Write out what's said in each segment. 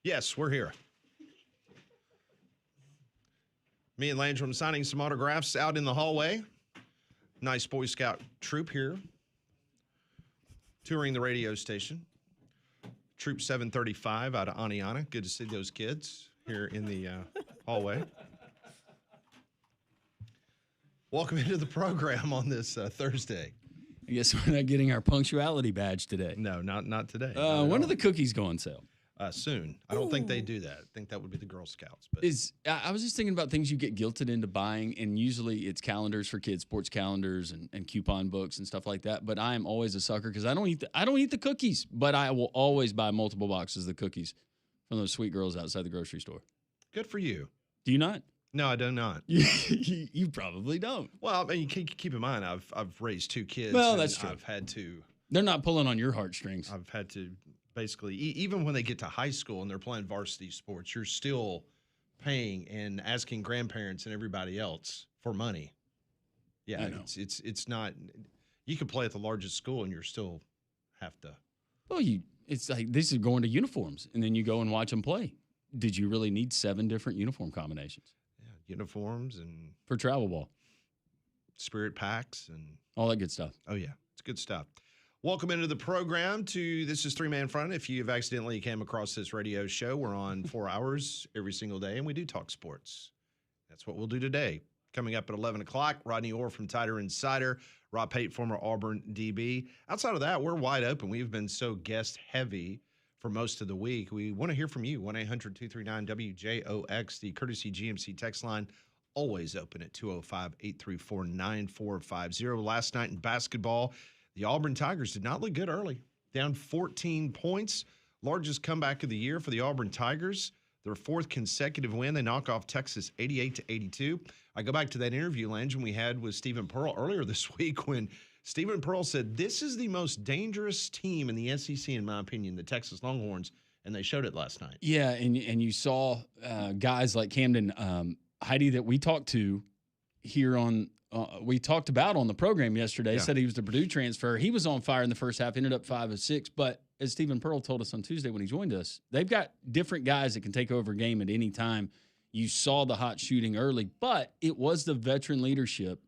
Yes, we're here. Me and Landrum signing some autographs out in the hallway. Nice Boy Scout troop here, touring the radio station. Troop 735 out of Aniana. Good to see those kids here in the hallway. Welcome into the program on this Thursday. I guess we're not getting our punctuality badge today. No, not today. When are the cookies go on sale? Soon. I don't think they do that. I think that would be the Girl Scouts. But I was just thinking about things you get guilted into buying, and usually it's calendars for kids, sports calendars and coupon books and stuff like that. But I am always a sucker because I don't eat the cookies, but I will always buy multiple boxes of the cookies from those sweet girls outside the grocery store. Good for you. Do you not? No, I do not. You probably don't. Well, I mean, you keep in mind, I've raised two kids. Well, that's true. I've had to. They're not pulling on your heartstrings. I've had to basically, even when they get to high school and they're playing varsity sports, you're still paying and asking grandparents and everybody else for money. Yeah, I know. It's not. You could play at the largest school and you're still have to. Well, it's like this is going to uniforms, and then you go and watch them play. Did you really need 7 different uniform combinations? Uniforms and for travel ball, spirit packs, and all that good stuff. Oh yeah, it's good stuff. Welcome into the program. This is 3 Man Front. If you've accidentally came across this radio show, we're on 4 hours every single day, and we do talk sports. That's what we'll do today. Coming up at 11 o'clock, Rodney Orr from Tider Insider, Rob Pate, former Auburn DB. Outside of that, we're wide open. We've been so guest heavy for most of the week. We want to hear from you. 1-800-239-WJOX, the courtesy GMC text line, always open at 205-834-9450. Last night in basketball, the Auburn Tigers did not look good early. Down 14 points. Largest comeback of the year for the Auburn Tigers. Their 4th consecutive win. They knock off Texas 88-82. I go back to that interview, Landrum, we had with Stephen Pearl earlier this week when Stephen Pearl said, this is the most dangerous team in the SEC, in my opinion, the Texas Longhorns, and they showed it last night. Yeah, and you saw guys like Camden Heidi that we talked to here on we talked about on the program yesterday, said he was the Purdue transfer. He was on fire in the first half, ended up 5 of 6, but as Stephen Pearl told us on Tuesday when he joined us, they've got different guys that can take over a game at any time. You saw the hot shooting early, but it was the veteran leadership,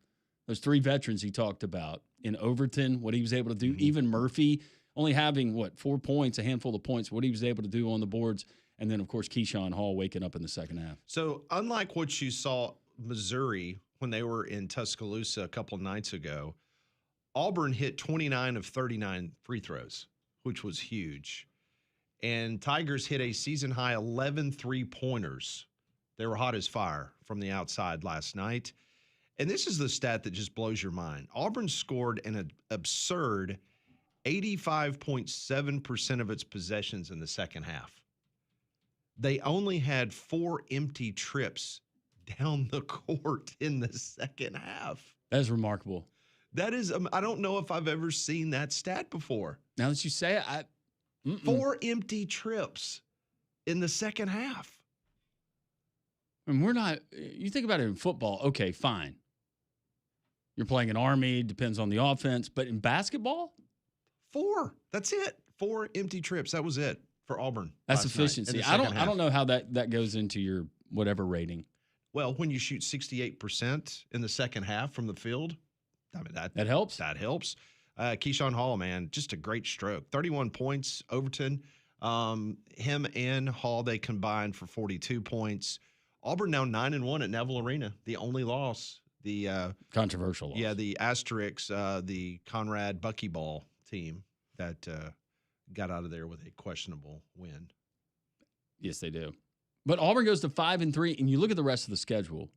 those 3 veterans he talked about, in Overton, what he was able to do, even Murphy only having, 4 points, a handful of points, what he was able to do on the boards, and then, of course, Keyshawn Hall waking up in the second half. So, unlike what you saw Missouri when they were in Tuscaloosa a couple of nights ago, Auburn hit 29 of 39 free throws, which was huge. And Tigers hit a season-high 11 three-pointers. They were hot as fire from the outside last night. And this is the stat that just blows your mind. Auburn scored an absurd 85.7% of its possessions in the second half. They only had 4 empty trips down the court in the second half. That's remarkable. That is, I don't know if I've ever seen that stat before. Now that you say it, 4 empty trips in the second half. And we're not, you think about it in football, okay, fine. You're playing an Army, depends on the offense. But in basketball? 4. That's it. 4 empty trips. That was it for Auburn. That's efficiency. I don't know how that goes into your whatever rating. Well, when you shoot 68% in the second half from the field, I mean, that helps. That helps. Keyshawn Hall, man, just a great stroke. 31 points, Overton. Him and Hall, they combined for 42 points. Auburn now 9-1 at Neville Arena. The only loss. The controversial loss. Yeah, the Asterix, the Conrad Buckyball team that got out of there with a questionable win. Yes, they do. But Auburn goes to 5-3, and you look at the rest of the schedule.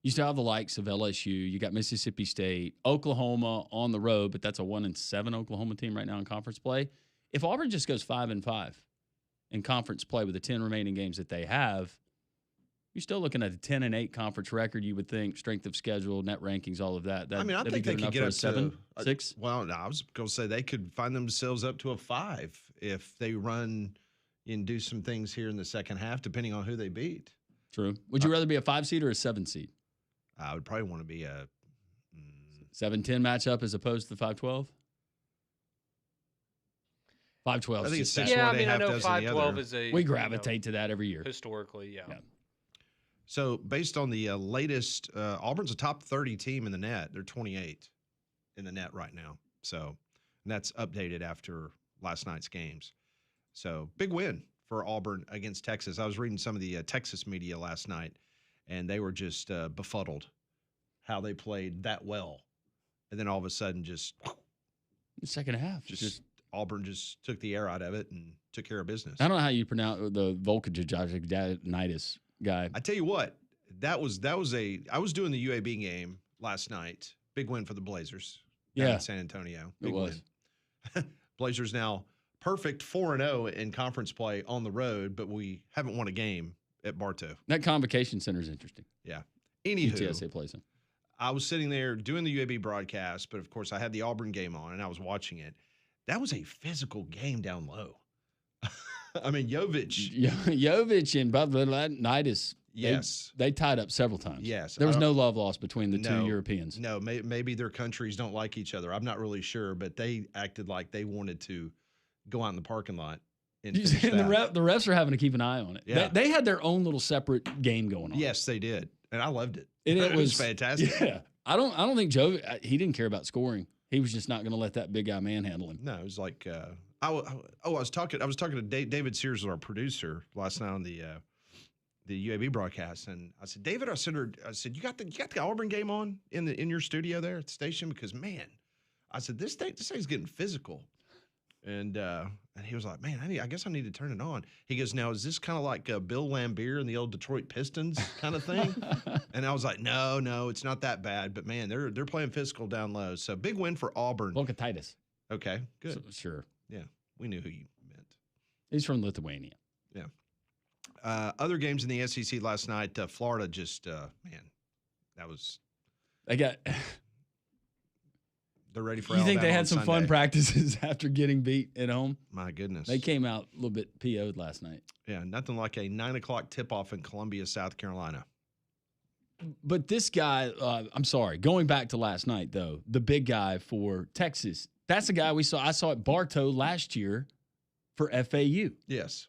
You still have the likes of LSU. You got Mississippi State, Oklahoma on the road, but that's a 1-7 Oklahoma team right now in conference play. If Auburn just goes 5-5 in conference play with the 10 remaining games that they have, you're still looking at a 10-8 conference record. You would think strength of schedule, net rankings, all of that. I mean, I think they could get up 7, 6. Well, no, I was going to say they could find themselves up to a 5 if they run and do some things here in the second half, depending on who they beat. True. Would you rather be a 5 seed or a 7 seed? I would probably want to be a 7-10 matchup as opposed to the 5-12. 5-12. I think it's just 6-1. Yeah, I They mean, I half know dozen the 5-12 other. is a we gravitate to that every year. historically, yeah. So based on the latest, Auburn's a top 30 team in the net. They're 28 in the net right now. So and that's updated after last night's games. So big win for Auburn against Texas. I was reading some of the Texas media last night, and they were just befuddled how they played that well. And then all of a sudden just The second half. just Auburn just took the air out of it and took care of business. I don't know how you pronounce the Volcagitis guy. I tell you what, I was doing the UAB game last night. Big win for the Blazers. Down Yeah. in San Antonio. It was. Win. Blazers now perfect 4-0 in conference play on the road, but we haven't won a game at Bartow. That Convocation Center is interesting. Yeah. Anywho, UTSA plays in. I was sitting there doing the UAB broadcast, but of course I had the Auburn game on and I was watching it. That was a physical game down low. I mean, Jovic and Bavlanitis. Yes. They tied up several times. Yes. There was no love lost between the two No. Europeans. No, maybe their countries don't like each other. I'm not really sure, but they acted like they wanted to go out in the parking lot. And And finish the that. refs are having to keep an eye on it. Yeah. They had their own little separate game going on. Yes, they did. And I loved it. And it was fantastic. Yeah. I don't think he didn't care about scoring. He was just not going to let that big guy manhandle him. No, it was like I was talking to David Sears, our producer, last night on the UAB broadcast, and I said, David, I said, you got the Auburn game on in your studio there at the station, because man, I said this thing's getting physical, and he was like, man, I guess I need to turn it on. He goes, now is this kind of like Bill Lambier and the old Detroit Pistons kind of thing? And I was like, no, it's not that bad, but man, they're playing physical down low. So big win for Auburn. Volcatitis. Okay, good. So, sure. Yeah, we knew who you meant. He's from Lithuania. Yeah. Other games in the SEC last night, Florida just, man, that was. They got. They're ready for. You think Alabama they had on some Sunday. fun practices after getting beat at home? My goodness. They came out a little bit PO'd last night. Yeah, nothing like a 9:00 tip-off in Columbia, South Carolina. But this guy, I'm sorry, going back to last night, though, the big guy for Texas, that's the guy I saw at Bartow last year for FAU. Yes.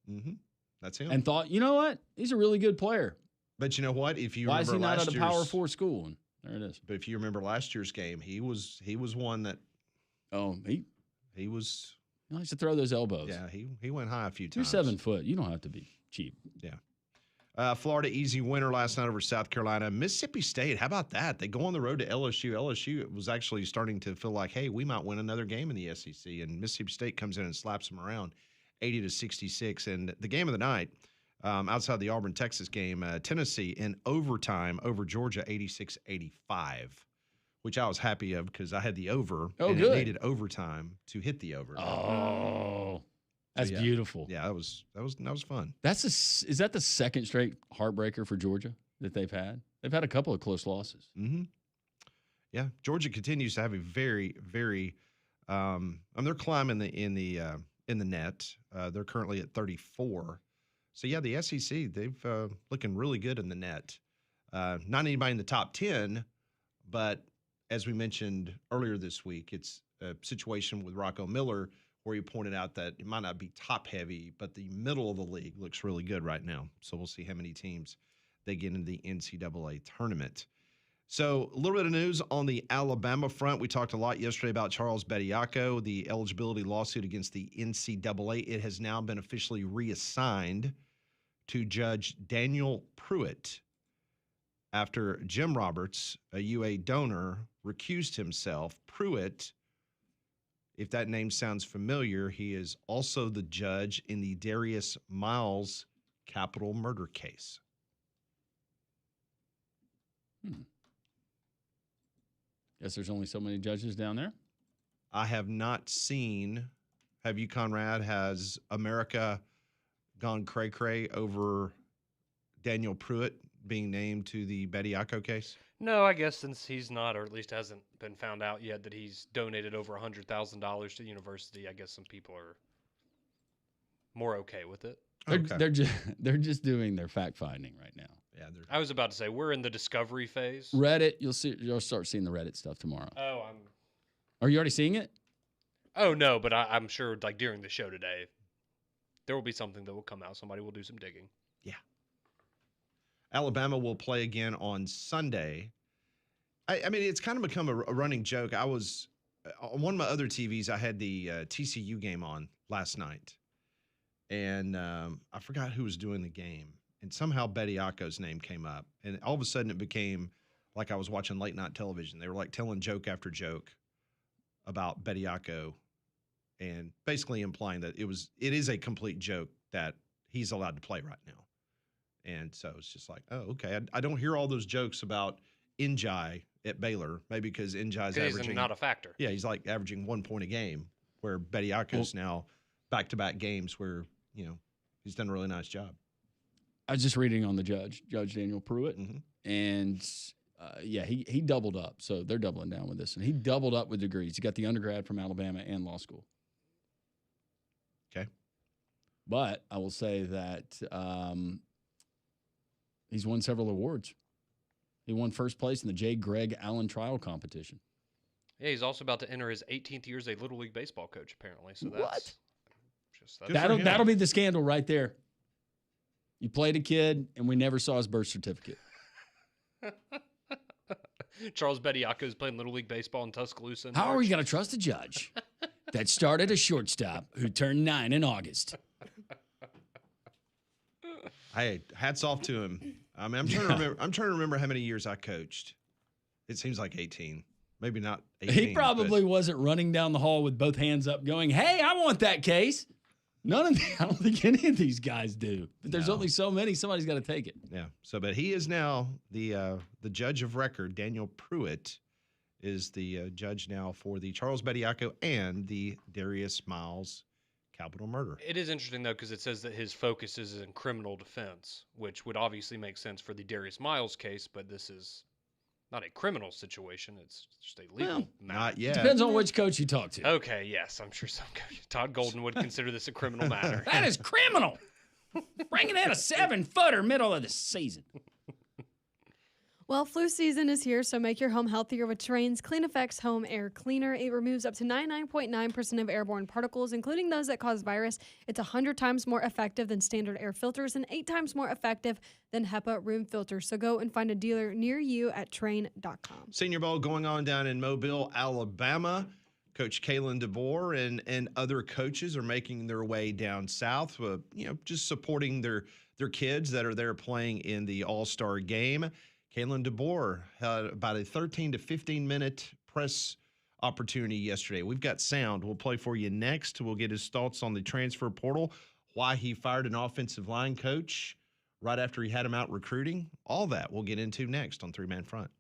Mm-hmm. That's him. And thought, you know what? He's a really good player. But you know what? If you Why is remember he not last at a year's, Power 4 school? And there it is. But if you remember last year's game, he was one that Oh, he was. he likes to throw those elbows. Yeah, he went high a few You're times. 7 foot. You don't have to be cheap. Yeah. Florida easy winner last night over South Carolina. Mississippi State, how about that? They go on the road to LSU. LSU was actually starting to feel like, hey, we might win another game in the SEC. And Mississippi State comes in and slaps them around 80-66. And the game of the night, outside the Auburn-Texas game, Tennessee in overtime over Georgia 86-85, which I was happy of because I had the over. Oh, and good. it needed overtime to hit the over. Oh, that's yeah. beautiful. Yeah, that was fun. Is that the second straight heartbreaker for Georgia that they've had? They've had a couple of close losses. Mm-hmm. Yeah, Georgia continues to have a very, very. They're climbing in the net. They're currently at 34. So yeah, the SEC they've looking really good in the net. Not anybody in the top 10, but as we mentioned earlier this week, it's a situation with Rocco Miller where he pointed out that it might not be top heavy, but the middle of the league looks really good right now. So we'll see how many teams they get into the NCAA tournament. So a little bit of news on the Alabama front. We talked a lot yesterday about Charles Bediako, the eligibility lawsuit against the NCAA. It has now been officially reassigned to Judge Daniel Pruitt after Jim Roberts, a UA donor, recused himself. Pruitt, if that name sounds familiar, he is also the judge in the Darius Miles capital murder case. Guess there's only so many judges down there. I have not seen, have you, Conrad, has America gone cray-cray over Daniel Pruitt being named to the Bediako case? No, I guess since he's not, or at least hasn't been found out yet that he's donated over $100,000 to the university, I guess some people are more okay with it. They're just doing their fact finding right now. Yeah, I was about to say we're in the discovery phase. Reddit, you'll start seeing the Reddit stuff tomorrow. Oh, Are you already seeing it? Oh no, but I'm sure like during the show today, there will be something that will come out. Somebody will do some digging. Yeah. Alabama will play again on Sunday. I mean, it's kind of become a running joke. I was on one of my other TVs. I had the TCU game on last night, and I forgot who was doing the game. And somehow Betty Acco's name came up, and all of a sudden it became like I was watching late night television. They were like telling joke after joke about Betty Acco, and basically implying that it is a complete joke that he's allowed to play right now. And so it's just like, oh, okay. I don't hear all those jokes about Njai at Baylor, maybe because Njai's averaging he's not a factor. Yeah, he's like averaging 1 point a game, where Betty Acco's now back-to-back games where he's done a really nice job. I was just reading on the Judge Daniel Pruitt, and he doubled up. So they're doubling down with this, and he doubled up with degrees. He got the undergrad from Alabama and law school. Okay, but I will say that he's won several awards. He won first place in the J. Greg Allen Trial Competition. Yeah, he's also about to enter his 18th year as a Little League baseball coach, apparently. So what? That's that'll be the scandal right there. You played a kid, and we never saw his birth certificate. Charles Bediaco's playing Little League baseball in Tuscaloosa. How are we going to trust a judge that started a shortstop who turned 9 in August? Hey, hats off to him. I mean, I'm trying to remember how many years I coached. It seems like 18. Maybe not 18. He probably wasn't running down the hall with both hands up going, hey, I want that case. I don't think any of these guys do. But there's only so many. Somebody's got to take it. Yeah. So, but he is now the judge of record. Daniel Pruitt is the judge now for the Charles Bediaco and the Darius Miles capital murder. It is interesting, though, because it says that his focus is in criminal defense, which would obviously make sense for the Darius Miles case, but this is not a criminal situation. It's just a legal matter. Not yet. Depends on which coach you talk to. Okay, yes. I'm sure some coach, Todd Golden would consider this a criminal matter. That is criminal. Bringing in a 7-footer middle of the season. Well, flu season is here, so make your home healthier with Terrain's Clean Effects Home Air Cleaner. It removes up to 99.9% of airborne particles, including those that cause virus. It's 100 times more effective than standard air filters and 8 times more effective than HEPA room filters. So go and find a dealer near you at Terrain.com. Senior Bowl going on down in Mobile, Alabama. Coach Kalen DeBoer and other coaches are making their way down south, just supporting their kids that are there playing in the All-Star game. Kalen DeBoer had about a 13 to 15-minute press opportunity yesterday. We've got sound. We'll play for you next. We'll get his thoughts on the transfer portal, why he fired an offensive line coach right after he had him out recruiting. All that we'll get into next on 3-Man Front.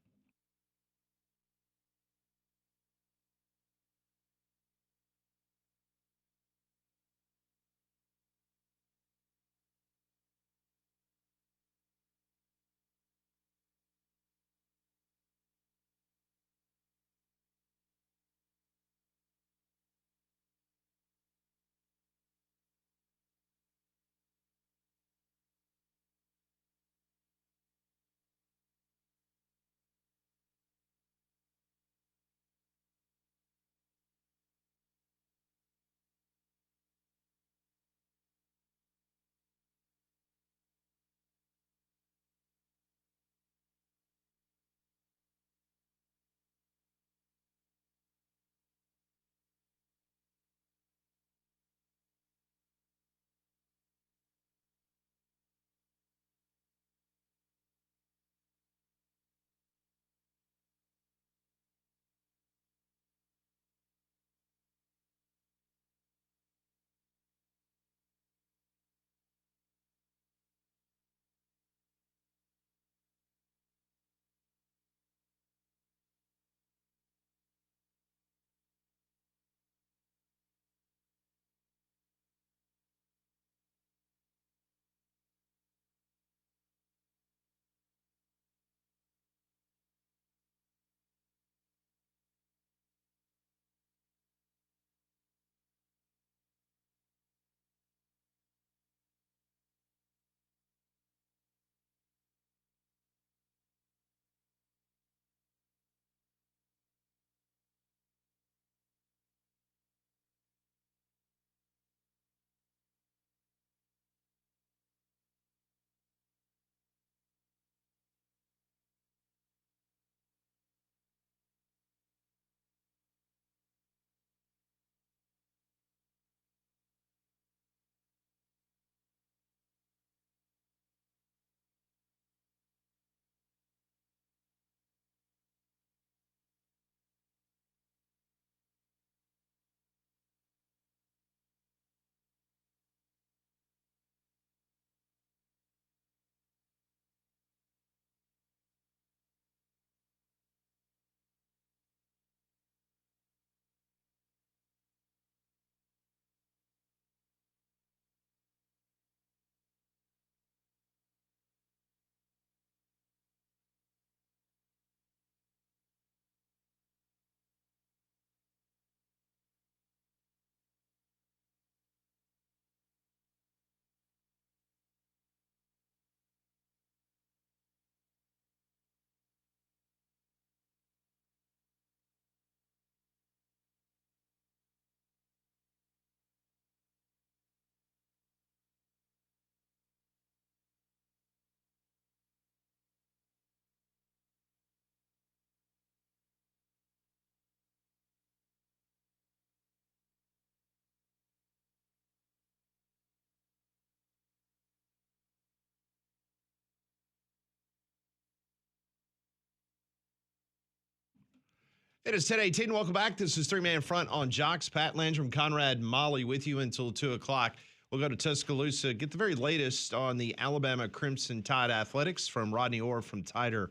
It is 10:18. Welcome back. This is Three Man Front on Jocks. Pat Landrum, Conrad Molly with you until 2 o'clock. We'll go to Tuscaloosa, get the very latest on the Alabama Crimson Tide athletics from Rodney Orr from Tider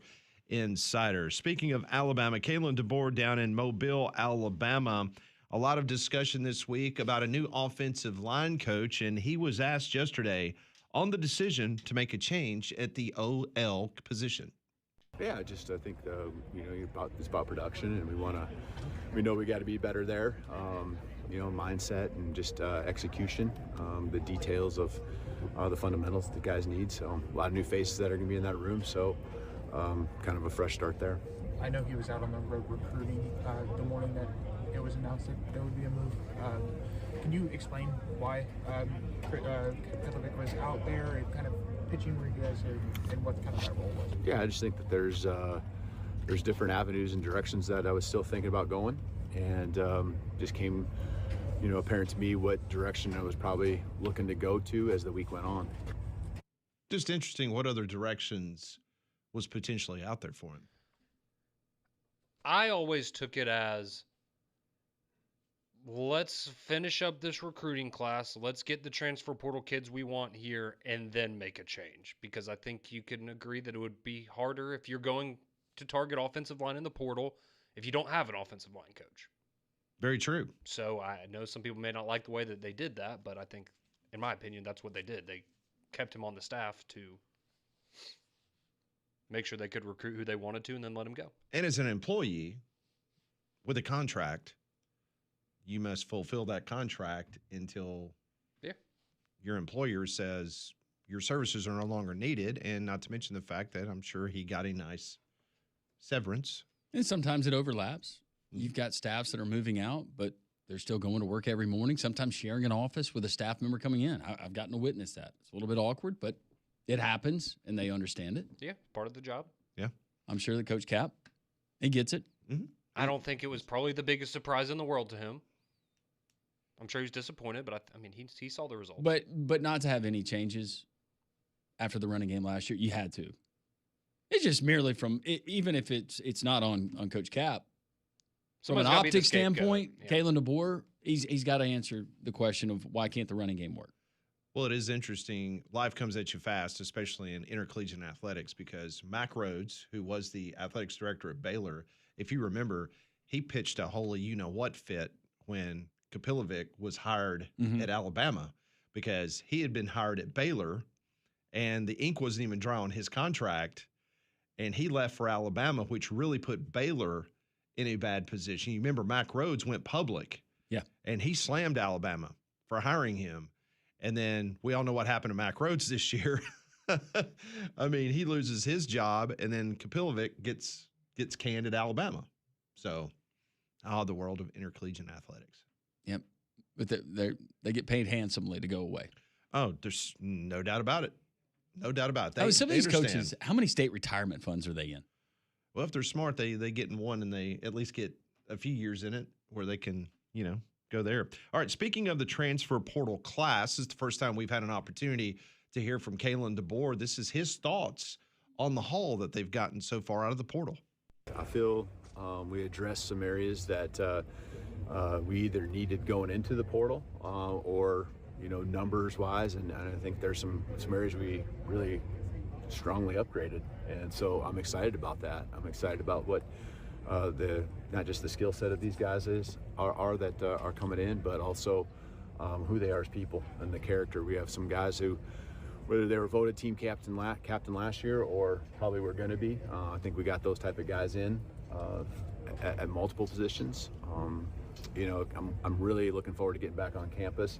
Insider. Speaking of Alabama, Kalen DeBoer down in Mobile, Alabama. A lot of discussion this week about a new offensive line coach, and he was asked yesterday on the decision to make a change at the OL position. Yeah, I think it's about production, and we know we got to be better there. Mindset and just execution, the details of the fundamentals that the guys need. So a lot of new faces that are going to be in that room. So kind of a fresh start there. I know he was out on the road recruiting the morning that it was announced that there would be a move. Can you explain why Kevin was out there and kind of pitching where you guys are and what kind of that role was? Yeah, I just think that there's different avenues and directions that I was still thinking about going, and just came, apparent to me what direction I was probably looking to go to as the week went on. Just interesting what other directions was potentially out there for him. I always took it as, let's finish up this recruiting class. Let's get the transfer portal kids we want here and then make a change. Because I think you can agree that it would be harder if you're going to target offensive line in the portal if you don't have an offensive line coach. Very true. So I know some people may not like the way that they did that, but I think, in my opinion, that's what they did. They kept him on the staff to make sure they could recruit who they wanted to and then let him go. And as an employee with a contract, you must fulfill that contract until your employer says your services are no longer needed, and not to mention the fact that I'm sure he got a nice severance. And sometimes it overlaps. You've got staffs that are moving out, but they're still going to work every morning, sometimes sharing an office with a staff member coming in. I've gotten to witness that. It's a little bit awkward, but it happens, and they understand it. Yeah, part of the job. Yeah. I'm sure that Coach Cap, he gets it. Mm-hmm. I don't think it was probably the biggest surprise in the world to him. I'm sure he's disappointed, but I mean, he saw the results. But not to have any changes after the running game last year, you had to. It's just merely from, even if it's not on Coach Cap, from an optic standpoint, Kalen DeBoer, he's got to answer the question of why can't the running game work? Well, it is interesting. Life comes at you fast, especially in intercollegiate athletics, because Mac Rhodes, who was the athletics director at Baylor, if you remember, he pitched a holy you-know-what fit when Kapilovic was hired at Alabama, because he had been hired at Baylor, and the ink wasn't even dry on his contract, and he left for Alabama, which really put Baylor in a bad position. You remember Mac Rhodes went public, and he slammed Alabama for hiring him. And then we all know what happened to Mac Rhodes this year. I mean, he loses his job, and then Kapilovic gets canned at Alabama. So, the world of intercollegiate athletics. Yep, but they get paid handsomely to go away. Oh, there's no doubt about it. No doubt about it. Some of these coaches, how many state retirement funds are they in? Well, if they're smart, they get in one, and they at least get a few years in it where they can, go there. All right, speaking of the transfer portal class, this is the first time we've had an opportunity to hear from Kalen DeBoer. This is his thoughts on the haul that they've gotten so far out of the portal. I feel we addressed some areas that we either needed going into the portal or, numbers-wise, and I think there's some areas we really strongly upgraded. And so I'm excited about that. I'm excited about what not just the skill set of these guys are coming in, but also who they are as people and the character. We have some guys who, whether they were voted team captain last year or probably were going to be, I think we got those type of guys in at multiple positions. I'm really looking forward to getting back on campus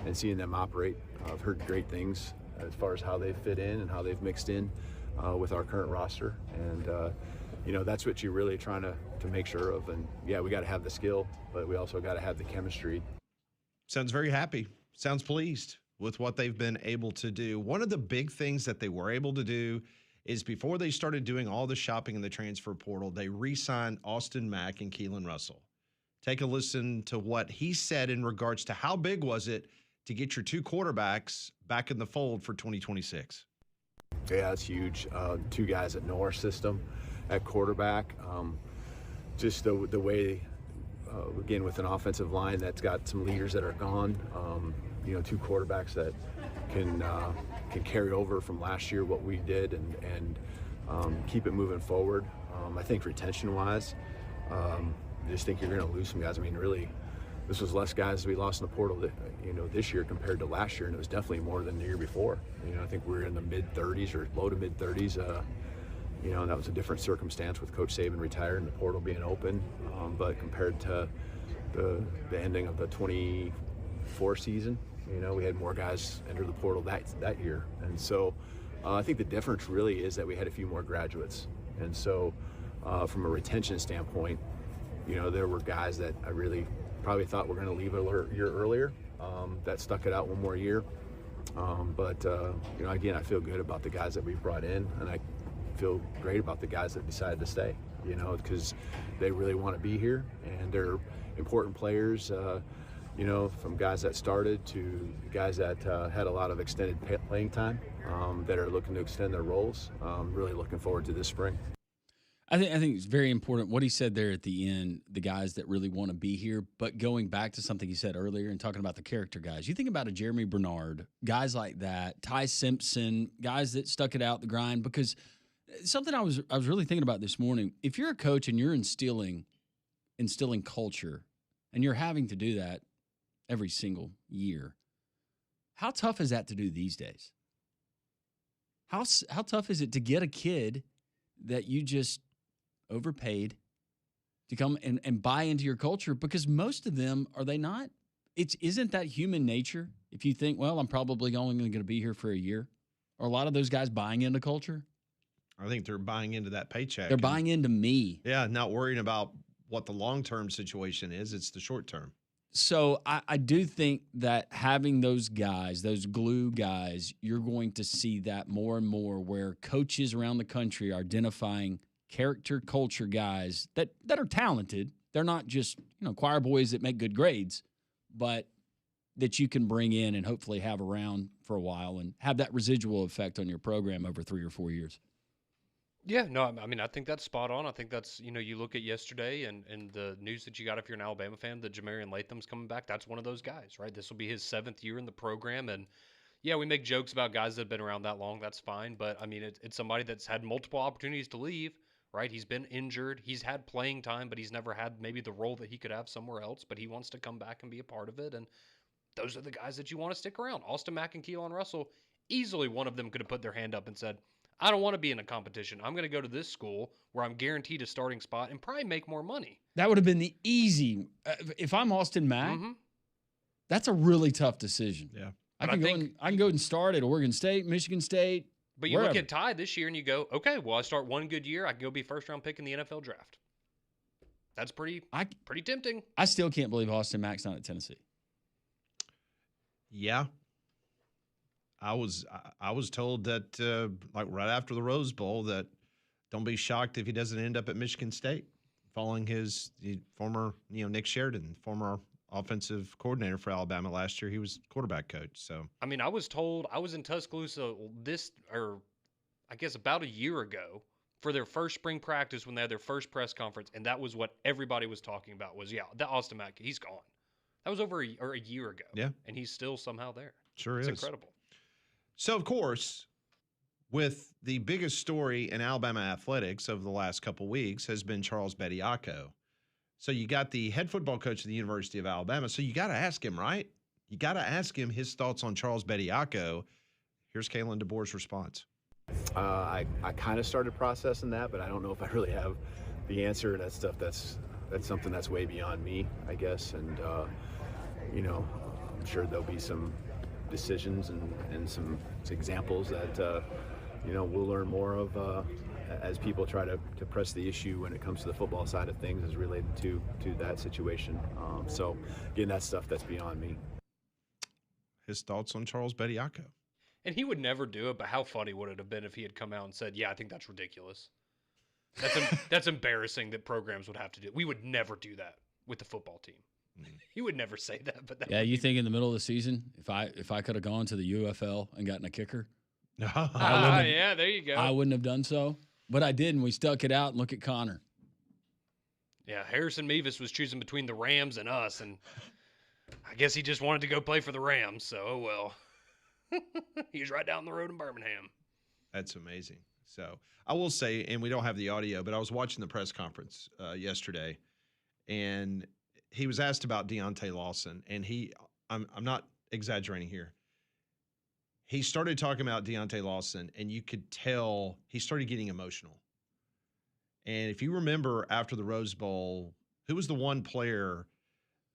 and seeing them operate. I've heard great things as far as how they fit in and how they've mixed in with our current roster. And, that's what you're really trying to make sure of. And, we got to have the skill, but we also got to have the chemistry. Sounds very happy. Sounds pleased with what they've been able to do. One of the big things that they were able to do is before they started doing all the shopping in the transfer portal, they re-signed Austin Mack and Keelan Russell. Take a listen to what he said in regards to how big was it to get your two quarterbacks back in the fold for 2026. Yeah, it's huge. Two guys that know our system at quarterback. just the way, again, with an offensive line that's got some leaders that are gone, two quarterbacks that can carry over from last year what we did and keep it moving forward. I think retention-wise, I just think you're going to lose some guys. I mean, really, this was less guys we lost in the portal, this year compared to last year, and it was definitely more than the year before. I think we were in the mid-30s or low to mid-30s. And that was a different circumstance with Coach Saban retired and the portal being open. But compared to the ending of the 24 season, we had more guys enter the portal that year. And so I think the difference really is that we had a few more graduates. And so from a retention standpoint, there were guys that I really probably thought were going to leave a year earlier that stuck it out one more year. But again, I feel good about the guys that we've brought in, and I feel great about the guys that decided to stay, because they really want to be here, and they're important players, from guys that started to guys that had a lot of extended playing time that are looking to extend their roles. Really looking forward to this spring. I think it's very important what he said there at the end, the guys that really want to be here. But going back to something he said earlier and talking about the character guys, you think about a Jeremy Bernard, guys like that, Ty Simpson, guys that stuck it out the grind. Because something I was really thinking about this morning, if you're a coach and you're instilling culture and you're having to do that every single year, how tough is that to do these days? How tough is it to get a kid that you just overpaid to come and buy into your culture? Because most of them, are they not? Isn't that human nature? If you think, well, I'm probably only going to be here for a year, are a lot of those guys buying into culture? I think they're buying into that paycheck. They're buying into me. Yeah, not worrying about what the long-term situation is. It's the short-term. So I do think that having those guys, those glue guys, you're going to see that more and more, where coaches around the country are identifying character, culture guys that are talented. They're not just choir boys that make good grades, but that you can bring in and hopefully have around for a while and have that residual effect on your program over 3 or 4 years. Yeah, no, I mean, I think that's spot on. I think that's, you look at yesterday and the news that you got if you're an Alabama fan, that Jamarian Latham's coming back. That's one of those guys, right? This will be his 7th year in the program. And yeah, we make jokes about guys that have been around that long. That's fine. But I mean, it's somebody that's had multiple opportunities to leave, right? He's been injured. He's had playing time, but he's never had maybe the role that he could have somewhere else. But he wants to come back and be a part of it. And those are the guys that you want to stick around. Austin Mack and Keelan Russell, easily one of them could have put their hand up and said, I don't want to be in a competition. I'm going to go to this school where I'm guaranteed a starting spot and probably make more money. That would have been the easy. If I'm Austin Mack, that's a really tough decision. Yeah, I can go and start at Oregon State, Michigan State. But you look at Ty this year and you go, okay, well, I start one good year, I can go be first-round pick in the NFL draft. That's pretty tempting. I still can't believe Austin Mack's not at Tennessee. Yeah. I was told that right after the Rose Bowl that don't be shocked if he doesn't end up at Michigan State, following his former Nick Sheridan, former offensive coordinator for Alabama last year. He was quarterback coach. So I mean, I was told, I was in Tuscaloosa about a year ago for their first spring practice when they had their first press conference, and that was what everybody was talking about was that Austin Mack, he's gone. That was over a year ago. Yeah, and he's still somehow there. Sure it's is incredible. So, of course, with the biggest story in Alabama athletics over the last couple weeks has been Charles Bediako. So you got the head football coach of the University of Alabama. So you got to ask him, right? You got to ask him his thoughts on Charles Bediako. Here's Kalen DeBoer's response. I kind of started processing that, but I don't know if I really have the answer. That's stuff that's something that's way beyond me, I guess. And, I'm sure there'll be some decisions and some examples that we'll learn more of as people try to press the issue when it comes to the football side of things as related to that situation. So again, that's stuff that's beyond me. His thoughts on Charles Bediako. And he would never do it, but how funny would it have been if he had come out and said, yeah, I think that's ridiculous. That's embarrassing that programs would have to do. We would never do that with the football team. He would never say that. But you think in the middle of the season, if I could have gone to the UFL and gotten a kicker, yeah, there you go. I wouldn't have done so, but I did, and we stuck it out. And look at Connor. Yeah, Harrison Mevis was choosing between the Rams and us, and I guess he just wanted to go play for the Rams, so oh well. He's right down the road in Birmingham. That's amazing. So I will say, and we don't have the audio, but I was watching the press conference yesterday, and he was asked about Deontay Lawson, and I'm not exaggerating here. He started talking about Deontay Lawson, and you could tell he started getting emotional. And if you remember after the Rose Bowl, who was the one player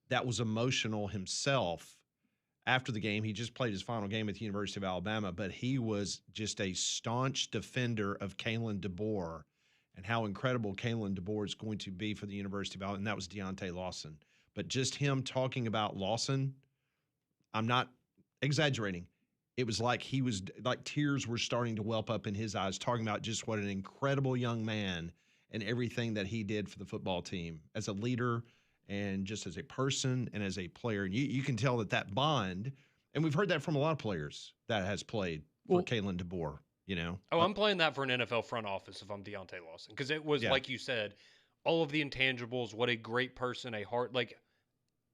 that was emotional himself after the game? He just played his final game at the University of Alabama, but he was just a staunch defender of Kalen DeBoer and how incredible Kalen DeBoer is going to be for the University of Alabama, and that was Deontay Lawson. But just him talking about Lawson, I'm not exaggerating. It was like tears were starting to whelp up in his eyes, talking about just what an incredible young man and everything that he did for the football team as a leader and just as a person and as a player. And you can tell that bond, and we've heard that from a lot of players that has played for Kalen DeBoer, you know? Oh, I'm playing that for an NFL front office if I'm Deontay Lawson. Because it was, like you said, all of the intangibles, what a great person, a heart, like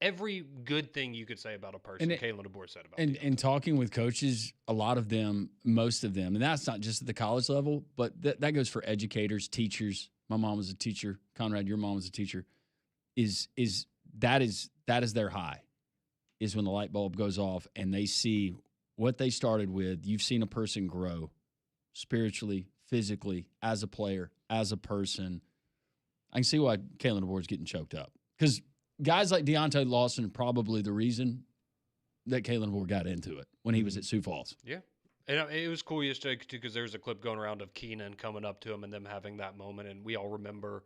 every good thing you could say about a person, Kalen DeBoer said about and talking with coaches, a lot of them, most of them, and that's not just at the college level, but that goes for educators, teachers. My mom was a teacher. Conrad, your mom was a teacher. That is their high, is when the light bulb goes off and they see what they started with. You've seen a person grow spiritually, physically, as a player, as a person. I can see why Kalen DeBoer is getting choked up, because guys like Deontay Lawson are probably the reason that Kalen DeBoer got into it when he was at Sioux Falls. Yeah. And it was cool yesterday because there's a clip going around of Keenan coming up to him and them having that moment. And we all remember,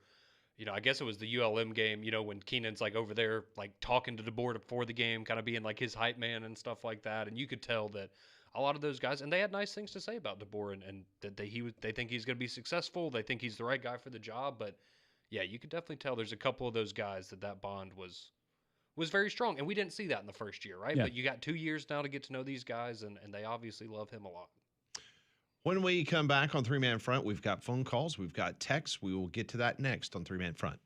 I guess it was the ULM game, when Keenan's like over there, like talking to DeBoer before the game, kind of being like his hype man and stuff like that. And you could tell that a lot of those guys, and they had nice things to say about DeBoer and that they think he's going to be successful. They think he's the right guy for the job. But yeah, you could definitely tell there's a couple of those guys that bond was very strong. And we didn't see that in the first year, right? Yeah. But you got 2 years now to get to know these guys, and they obviously love him a lot. When we come back on Three Man Front, we've got phone calls, we've got texts. We will get to that next on Three Man Front.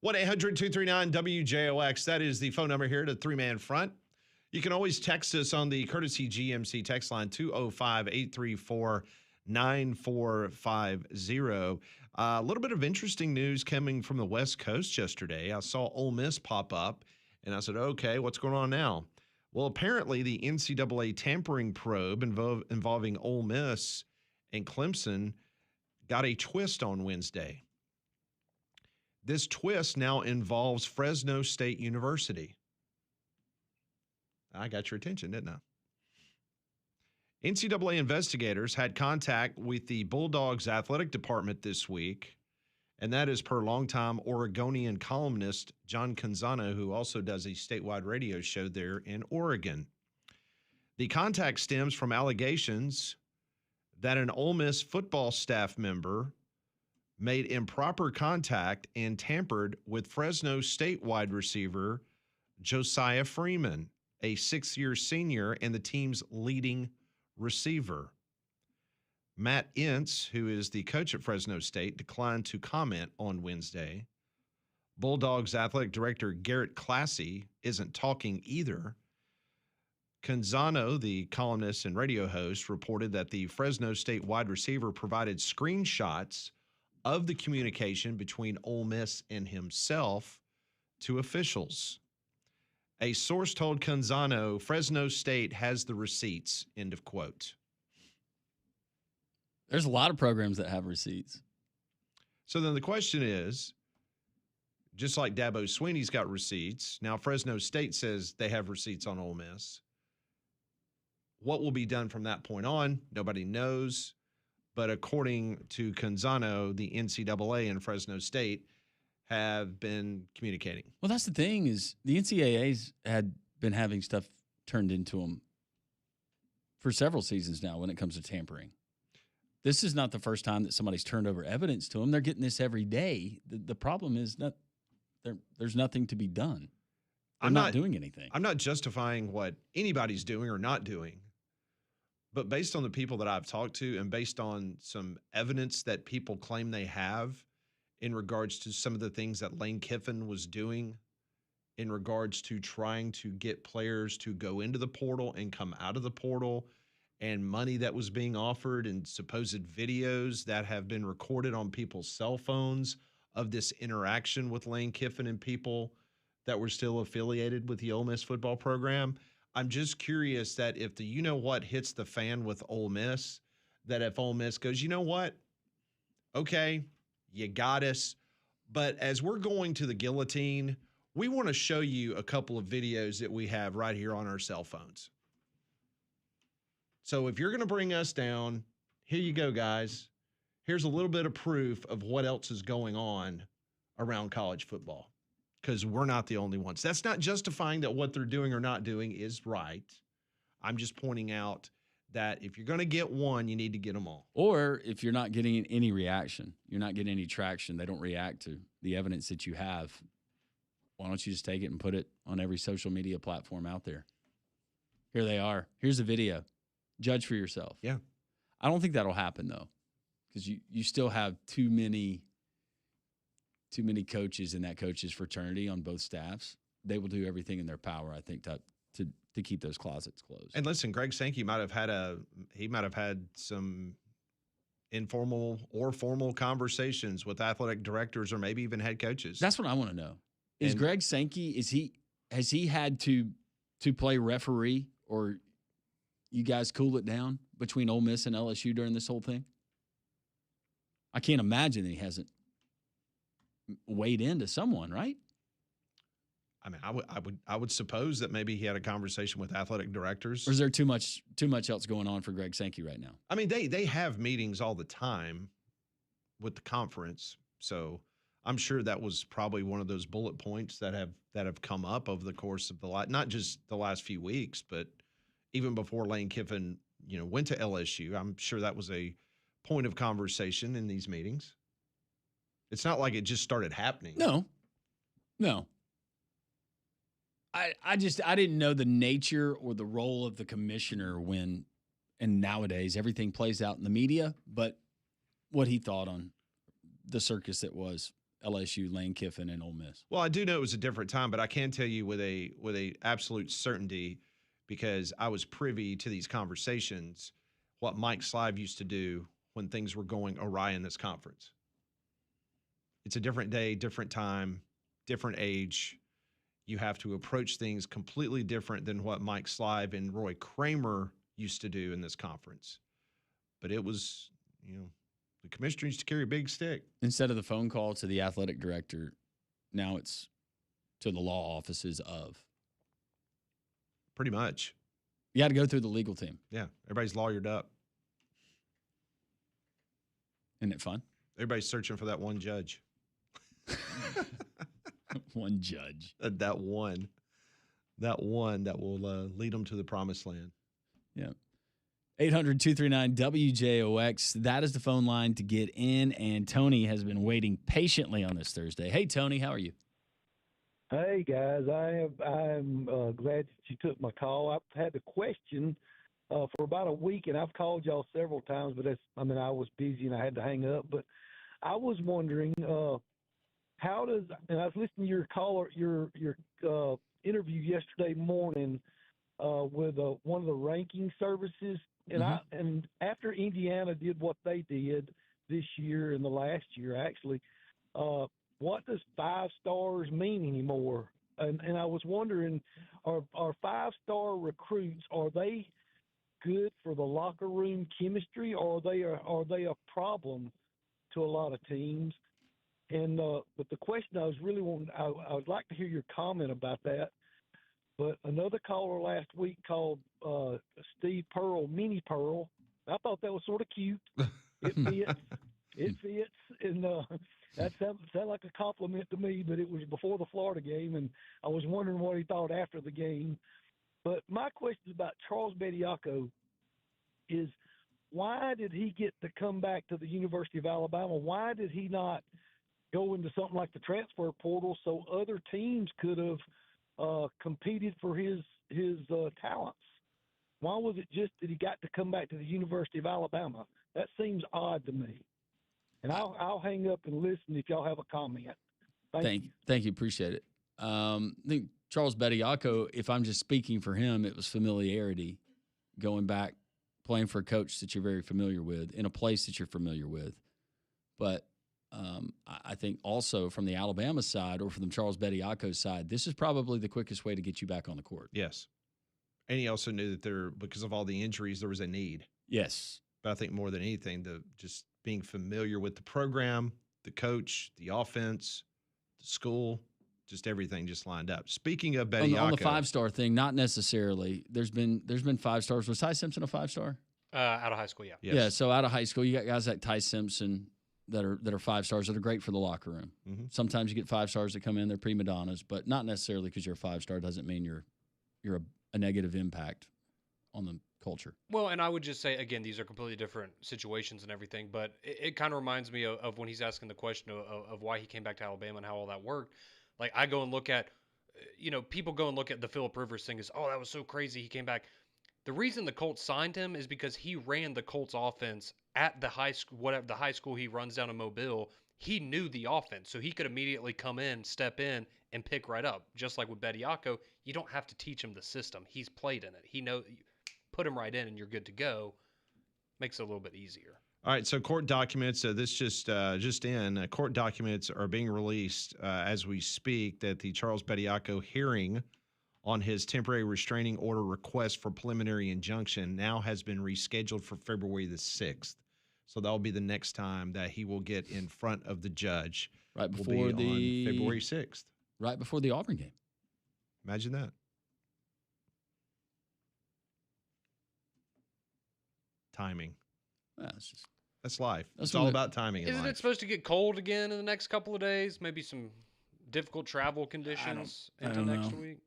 1-800-239-WJOX. That is the phone number here to Three-Man Front. You can always text us on the Courtesy GMC text line 205-834-9450. A little bit of interesting news coming from the West Coast yesterday. I saw Ole Miss pop up, and I said, okay, what's going on now? Well, apparently the NCAA tampering probe involving Ole Miss and Clemson got a twist on Wednesday. This twist now involves Fresno State University. I got your attention, didn't I? NCAA investigators had contact with the Bulldogs athletic department this week, and that is per longtime Oregonian columnist John Canzano, who also does a statewide radio show there in Oregon. The contact stems from allegations that an Ole Miss football staff member made improper contact and tampered with Fresno State wide receiver Josiah Freeman, a sixth-year senior and the team's leading receiver. Matt Ince, who is the coach at Fresno State, declined to comment on Wednesday. Bulldogs athletic director Garrett Classy isn't talking either. Canzano, the columnist and radio host, reported that the Fresno State wide receiver provided screenshots of the communication between Ole Miss and himself to officials. A source told Canzano, Fresno State has the receipts, end of quote. There's a lot of programs that have receipts. So then the question is, just like Dabo Swinney's got receipts, now Fresno State says they have receipts on Ole Miss. What will be done from that point on? Nobody knows. But according to Canzano, the NCAA and Fresno State have been communicating. Well, that's the thing is the NCAAs had been having stuff turned into them for several seasons now when it comes to tampering. This is not the first time that somebody's turned over evidence to them. They're getting this every day. The problem is there's nothing to be done. They're not doing anything. I'm not justifying what anybody's doing or not doing. But based on the people that I've talked to and based on some evidence that people claim they have in regards to some of the things that Lane Kiffin was doing in regards to trying to get players to go into the portal and come out of the portal, and money that was being offered and supposed videos that have been recorded on people's cell phones of this interaction with Lane Kiffin and people that were still affiliated with the Ole Miss football program. I'm just curious that if the you-know-what hits the fan with Ole Miss, that if Ole Miss goes, you know what? Okay, you got us. But as we're going to the guillotine, we want to show you a couple of videos that we have right here on our cell phones. So if you're going to bring us down, here you go, guys. Here's a little bit of proof of what else is going on around college football, because we're not the only ones. That's not justifying that what they're doing or not doing is right. I'm just pointing out that if you're going to get one, you need to get them all. Or if you're not getting any reaction, you're not getting any traction, they don't react to the evidence that you have, why don't you just take it and put it on every social media platform out there? Here they are. Here's a video. Judge for yourself. Yeah. I don't think that'll happen, though, because you still have too many coaches in that coaches fraternity on both staffs. They will do everything in their power, I think, to keep those closets closed. And listen, Greg Sankey might have had some informal or formal conversations with athletic directors or maybe even head coaches. That's what I want to know. Is Greg Sankey, has he had to play referee, or you guys cool it down between Ole Miss and LSU during this whole thing? I can't imagine that he hasn't weighed into someone, right? I mean, I would suppose that maybe he had a conversation with athletic directors. Or is there too much else going on for Greg Sankey right now? I mean, they have meetings all the time with the conference, so I'm sure that was probably one of those bullet points that have come up over the course of not just the last few weeks, but even before Lane Kiffin, went to LSU. I'm sure that was a point of conversation in these meetings. It's not like it just started happening. No. I didn't know the nature or the role of the commissioner and nowadays everything plays out in the media, but what he thought on the circus that was LSU, Lane Kiffin, and Ole Miss. Well, I do know it was a different time, but I can tell you with a absolute certainty, because I was privy to these conversations, what Mike Slive used to do when things were going awry in this conference. It's a different day, different time, different age. You have to approach things completely different than what Mike Slive and Roy Kramer used to do in this conference. But it was, the commissioner used to carry a big stick. Instead of the phone call to the athletic director, now it's to the law offices of. Pretty much. You got to go through the legal team. Yeah. Everybody's lawyered up. Isn't it fun? Everybody's searching for that one judge. One judge. That one that will lead them to the promised land. Yeah. 800-239-WJOX. That is the phone line to get in, and Tony has been waiting patiently on this Thursday. Hey, Tony, how are you? Hey guys, I'm glad that you took my call. I've had a question for about a week, and I've called y'all several times, but I was busy and I had to hang up. But I was wondering, and I was listening to your interview yesterday morning with one of the ranking services, and after Indiana did what they did this year and the last year, actually. What does 5 stars mean anymore? And I was wondering, are 5-star recruits, are they good for the locker room chemistry, or are they a problem to a lot of teams? And but the question I was really wanting, I would like to hear your comment about that. But another caller last week called Steve Pearl Mini Pearl. I thought that was sort of cute. It fits. It fits, and that sounded like a compliment to me, but it was before the Florida game, and I was wondering what he thought after the game. But my question about Charles Bediako is, why did he get to come back to the University of Alabama? Why did he not go into something like the transfer portal so other teams could have competed for his talents? Why was it just that he got to come back to the University of Alabama? That seems odd to me. And I'll hang up and listen if y'all have a comment. Thank you. Appreciate it. I think Charles Bediako, if I'm just speaking for him, it was familiarity, going back, playing for a coach that you're very familiar with, in a place that you're familiar with. But I think also from the Alabama side, or from the Charles Bediako side, this is probably the quickest way to get you back on the court. Yes. And he also knew that because of all the injuries, there was a need. Yes. But I think more than anything, just being familiar with the program, the coach, the offense, the school, just everything just lined up. Speaking of Bediako. On the 5-star thing, not necessarily. There's been 5 stars. Was Ty Simpson a 5-star? Out of high school, yeah. Yes. Yeah, so out of high school, you got guys like Ty Simpson that are 5 stars that are great for the locker room. Mm-hmm. Sometimes you get 5 stars that come in, they're prima donnas, but not necessarily because you're a 5-star doesn't mean you're a negative impact on the culture. Well, and I would just say, again, these are completely different situations and everything, but it kind of reminds me of when he's asking the question of why he came back to Alabama and how all that worked. Like, I go and look at, people go and look at the Phillip Rivers thing as, oh, that was so crazy, he came back. The reason the Colts signed him is because he ran the Colts offense at the high school, whatever the high school he runs down in Mobile. He knew the offense, so he could immediately come in, step in, and pick right up. Just like with Bediako, you don't have to teach him the system. He's played in it. He knows. Put him right in, and you're good to go. Makes it a little bit easier. All right, so court documents. This just in. Court documents are being released as we speak. That the Charles Bediako hearing on his temporary restraining order request for preliminary injunction now has been rescheduled for February the 6th. So that will be the next time that he will get in front of the judge. Right before on February 6th. Right before the Auburn game. Imagine that. Timing. Well, that's life. That's it's all about timing. Isn't it supposed to get cold again in the next couple of days? Maybe some difficult travel conditions into next week?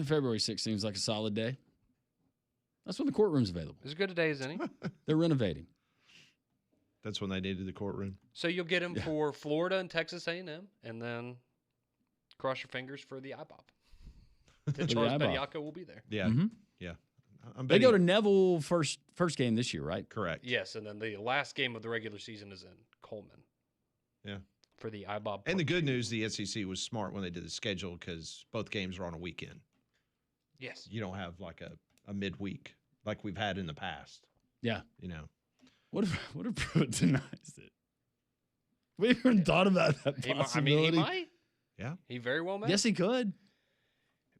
February 6th seems like a solid day. That's when the courtroom's available. As good a day as any. They're renovating. That's when they needed the courtroom. So you'll get him for Florida and Texas A&M, and then cross your fingers for the IBOP. Then Charles Bediako will be there. Yeah, yeah. They go to Neville first game this year, right? Correct. Yes, and then the last game of the regular season is in Coleman. Yeah. for the IBOB. And the good news, the SEC was smart when they did the schedule because both games are on a weekend. Yes. You don't have like a midweek like we've had in the past. Yeah. You know. What if Pruitt denies it? We haven't thought about that possibility. He might. Yeah. He very well may. Yes, he could.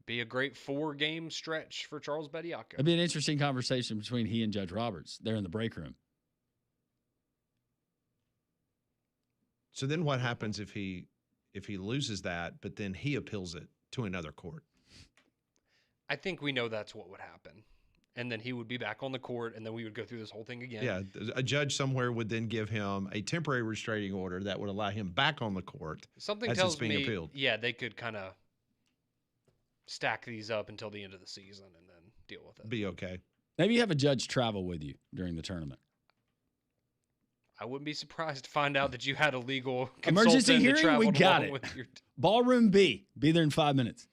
Be a great 4-game stretch for Charles Bediako. It'd be an interesting conversation between he and Judge Roberts there in the break room. So then what happens if he loses that, but then he appeals it to another court? I think we know that's what would happen. And then he would be back on the court, and then we would go through this whole thing again. Yeah, a judge somewhere would then give him a temporary restraining order that would allow him back on the court. Something as tells it's being me, appealed. yeah, they could kind of stack these up until the end of the season and then deal with it. Be okay. Maybe you have a judge travel with you during the tournament. I wouldn't be surprised to find out that you had a legal Emergency consultant hearing, that traveled we got along it. with your Ballroom B. Be there in 5 minutes.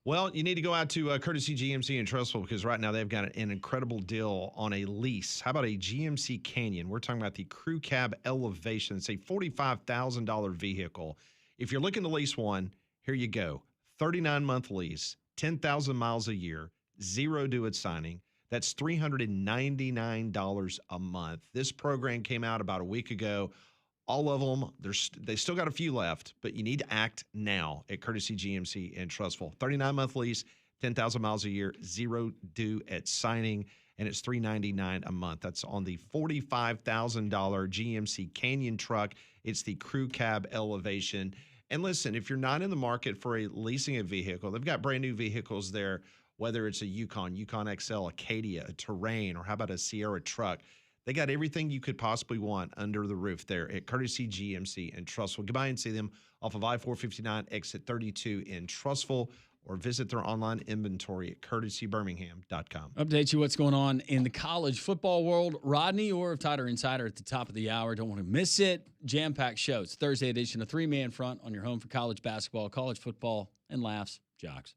Well, you need to go out to Courtesy GMC in Trussville because right now they've got an incredible deal on a lease. How about a GMC Canyon? We're talking about the Crew Cab Elevation. It's a $45,000 vehicle. If you're looking to lease one, here you go. 39-month lease, 10,000 miles a year, zero due at signing. That's $399 a month. This program came out about a week ago. All of them, they still got a few left, but you need to act now at Courtesy GMC in Trussville. 39-month lease, 10,000 miles a year, zero due at signing, and it's $399 a month. That's on the $45,000 GMC Canyon truck. It's the Crew Cab Elevation. And listen, if you're not in the market for leasing a vehicle, they've got brand new vehicles there, whether it's a Yukon XL, Acadia, a Terrain, or how about a Sierra truck. They got everything you could possibly want under the roof there at Courtesy GMC in Trussville. Go by and see them off of I-459 exit 32 in Trussville, or visit their online inventory at courtesybirmingham.com. Update you what's going on in the college football world. Rodney Orr of Tighter Insider at the top of the hour. Don't want to miss it. Jam-packed show. It's Thursday edition of Three-Man Front on your home for college basketball, college football, and laughs. Jocks.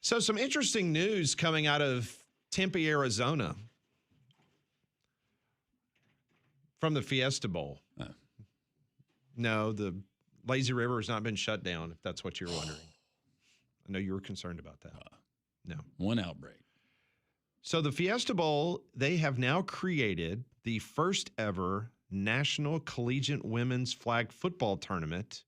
So some interesting news coming out of Tempe, Arizona from the Fiesta Bowl. Oh. No, the Lazy River has not been shut down, if that's what you're wondering. I know you were concerned about that. No. One outbreak. So the Fiesta Bowl, they have now created the first ever National Collegiate Women's Flag Football Tournament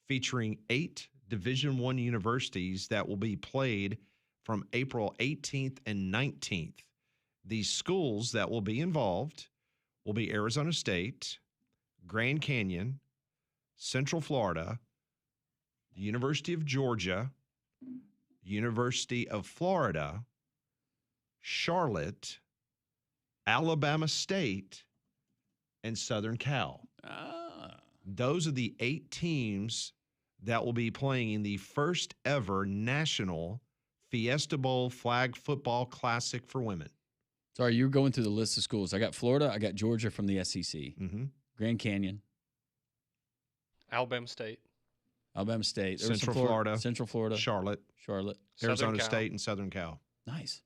featuring 8 Division I universities that will be played from April 18th and 19th. The schools that will be involved will be Arizona State, Grand Canyon, Central Florida, the University of Georgia, University of Florida, Charlotte, Alabama State, and Southern Cal. Those are the 8 teams that will be playing in the first ever national Fiesta Bowl Flag Football Classic for women. Sorry, you're going through the list of schools. I got Florida. I got Georgia from the SEC. Mm-hmm. Grand Canyon. Alabama State. Alabama State. There was some Central Florida. Central Florida. Charlotte. Charlotte. Arizona Southern Cal. State, and Southern Cal. Nice.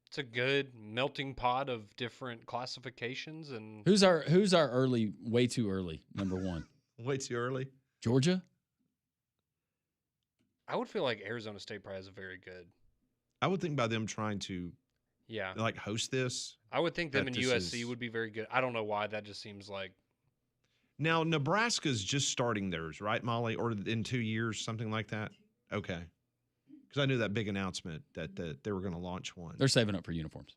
It's a good melting pot of different classifications. And Who's our early, way too early, number 1? Way too early. Georgia? I would feel like Arizona State probably has a very good. I would think by them trying to Yeah. like host this. I would think them that and this USC is- would be very good. I don't know why. That just seems like. Now, Nebraska's just starting theirs, right, Molly? Or in 2 years, something like that? Okay. Because I knew that big announcement that they were going to launch one. They're saving up for uniforms.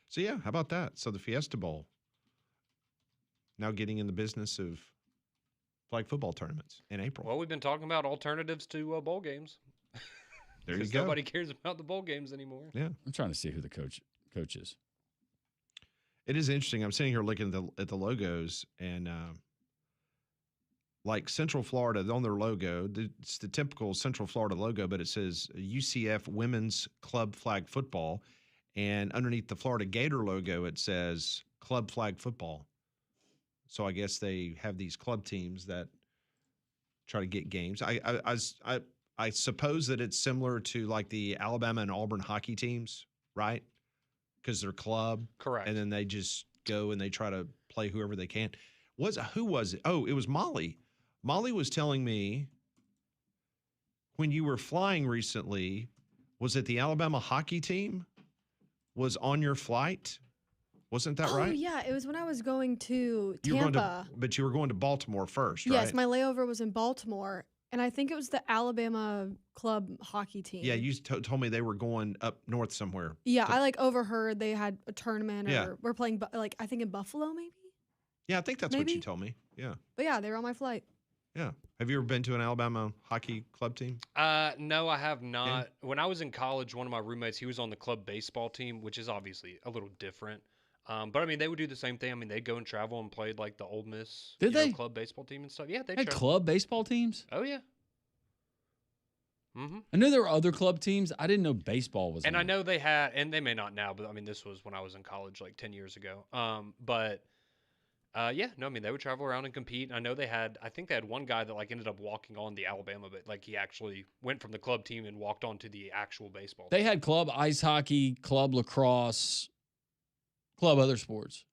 So, yeah, how about that? So the Fiesta Bowl now getting in the business of flag football tournaments in April. Well, we've been talking about alternatives to bowl games. There you 'Cause go. Nobody cares about the bowl games anymore. Yeah. I'm trying to see who the coach is. It is interesting. I'm sitting here looking at the logos, and like Central Florida on their logo, it's the typical Central Florida logo, but it says UCF Women's Club Flag Football, and underneath the Florida Gator logo, it says Club Flag Football. So I guess they have these club teams that try to get games. I suppose that it's similar to like the Alabama and Auburn hockey teams, right? Because they're club. Correct. And then they just go and they try to play whoever they can. Who was it? Oh, it was Molly. Molly was telling me when you were flying recently, was it the Alabama hockey team was on your flight? Wasn't that right? Oh, yeah. It was when I was going to You were going Tampa. but you were going to Baltimore first, Yes, right? my layover was in Baltimore, and I think it was the Alabama club hockey team. Yeah, you told me they were going up north somewhere. Yeah, I like overheard they had a tournament, or Yeah. we're playing like I think in Buffalo maybe. Yeah, I think that's what you Maybe. told me. Yeah. But yeah, they were on my flight. Yeah. Have you ever been to an Alabama hockey club team? No, I have not. When I was in college, one of my roommates, he was on the club baseball team, which is obviously a little different. But I mean, they would do the same thing. I mean, they'd go and travel and played like the Ole Miss club baseball team and stuff. Yeah, they Had club baseball teams? Oh yeah. Mm-hmm. I knew there were other club teams. I didn't know baseball was. And I one. know they had, and they may not now, but I mean, this was when I was in college, like 10 years ago. Yeah, no, I mean, they would travel around and compete. And I know I think they had one guy that like ended up walking on the Alabama, but like he actually went from the club team and walked on to the actual baseball. They had club ice hockey, club lacrosse, club other sports,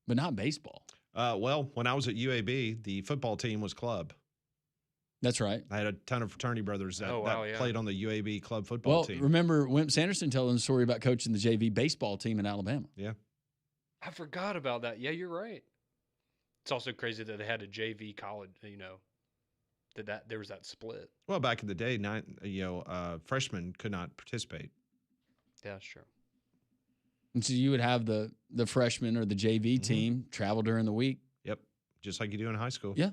but not baseball. Well, when I was at UAB, the football team was club. That's right. I had a ton of fraternity brothers that, yeah. played on the UAB club football Well, team. remember Wimp Sanderson telling the story about coaching the JV baseball team in Alabama. Yeah. I forgot about that. Yeah, you're right. It's also crazy that they had a JV college, that there was that split. Well, back in the day, freshmen could not participate. Yeah, that's true. And so you would have the freshman or the JV team travel during the week. Yep. Just like you do in high school. Yeah.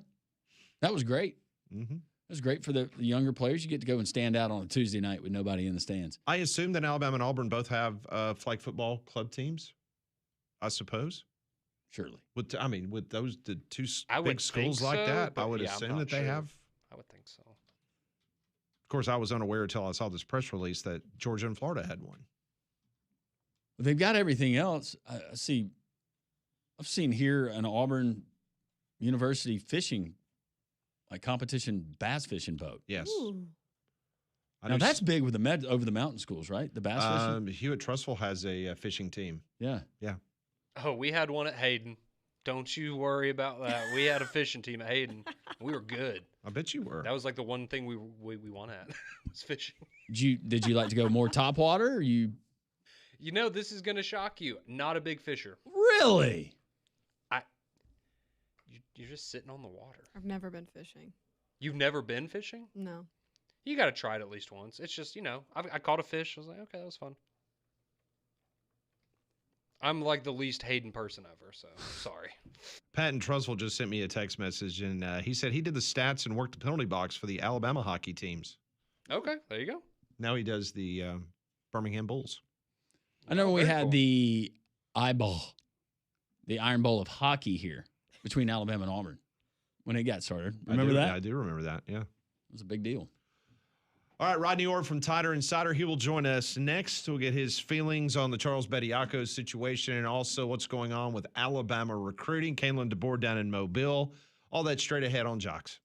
That was great. Mm-hmm. It was great for the younger players. You get to go and stand out on a Tuesday night with nobody in the stands. I assume that Alabama and Auburn both have flag football club teams, I suppose. Surely. With those the two I would big schools think like so, that, I but would yeah, I'm assume not that they sure. have. I would think so. Of course, I was unaware until I saw this press release that Georgia and Florida had one. But they've got everything else. I've seen here an Auburn University fishing, like competition bass fishing boat. Yes. Ooh. I Now know that's big with the over the mountain schools, right? The bass fishing. Hewitt-Trussville has a fishing team. Yeah. Oh, we had one at Hayden. Don't you worry about that. We had a fishing team at Hayden. We were good. I bet you were. That was like the one thing we won at was fishing. Did you like to go more top water? Or you You know, this is going to shock you. Not a big fisher. really? You're just sitting on the water. I've never been fishing. You've never been fishing? No. You got to try it at least once. It's just, I caught a fish. I was like, okay, that was fun. I'm like the least Hayden person ever, so sorry. Pat in Trussville just sent me a text message, and he said he did the stats and worked the penalty box for the Alabama hockey teams. Okay, there you go. Now he does the Birmingham Bulls. I know we very had cool. the Iron Bowl of hockey here between Alabama and Auburn when it got started. Remember that? I do remember that, yeah. It was a big deal. All right, Rodney Orr from Tider Insider. He will join us next. We'll get his feelings on the Charles Bediako situation and also what's going on with Alabama recruiting. Kalen DeBoer down in Mobile. All that straight ahead on Jocks.